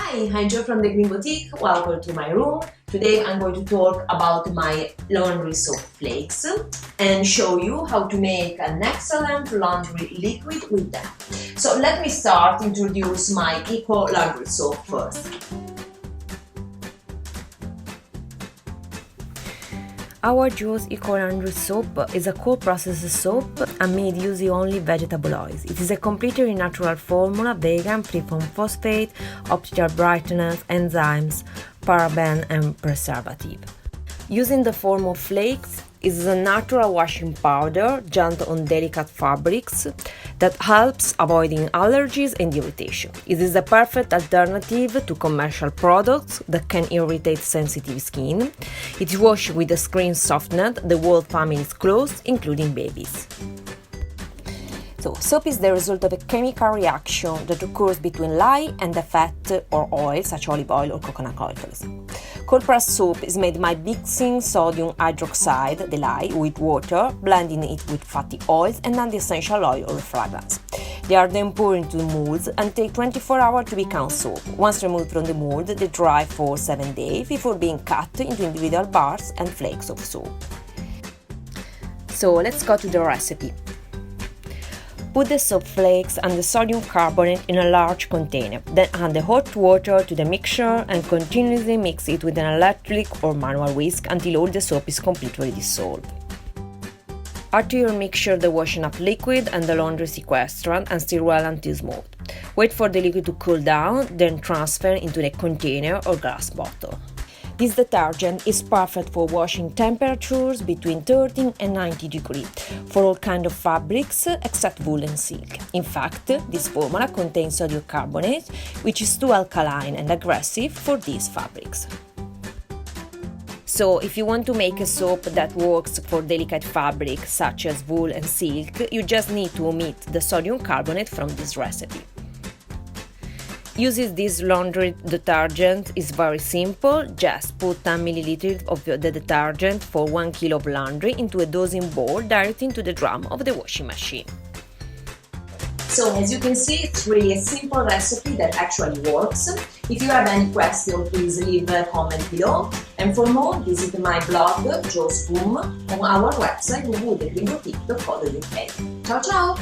Hi, I'm Jo from the Green Boutique. Welcome to my room. Today I'm going to talk about my laundry soap flakes and show you how to make an excellent laundry liquid with them. So let me start introduce my Eco laundry soap first. Our Jo's Eco Laundry Soap is a cold processed soap and made using only vegetable oils. It is a completely natural formula, vegan, free from phosphate, optical brighteners, enzymes, parabens, and preservatives. Using the form of flakes, it is a natural washing powder gentle on delicate fabrics that helps avoiding allergies and irritation. It is a perfect alternative to commercial products that can irritate sensitive skin. It is washed with a screen softener. The whole family is clothes, including babies. So, soap is the result of a chemical reaction that occurs between lye and a fat or oil, such as olive oil or coconut oils. Cold pressed soap is made by mixing sodium hydroxide, the lye, with water, blending it with fatty oils and non-essential oil or fragrance. They are then poured into molds and take 24 hours to become soap. Once removed from the mold, they dry for 7 days before being cut into individual bars and flakes of soap. So let's go to the recipe. Put the soap flakes and the sodium carbonate in a large container, then add the hot water to the mixture and continuously mix it with an electric or manual whisk until all the soap is completely dissolved. Add to your mixture the washing up liquid and the laundry sequestrant and stir well until smooth. Wait for the liquid to cool down, then transfer into the container or glass bottle. This detergent is perfect for washing temperatures between 13 and 90 degrees for all kinds of fabrics except wool and silk. In fact, this formula contains sodium carbonate, which is too alkaline and aggressive for these fabrics. So, if you want to make a soap that works for delicate fabrics such as wool and silk, you just need to omit the sodium carbonate from this recipe. Using this laundry detergent is very simple. Just put 10 ml of the detergent for 1 kg of laundry into a dosing bowl directly into the drum of the washing machine. So as you can see, it's really a simple recipe that actually works. If you have any question, please leave a comment below. And for more, visit my blog, Jo's Room, on our website www.thegreenboutique.co.uk. Ciao ciao!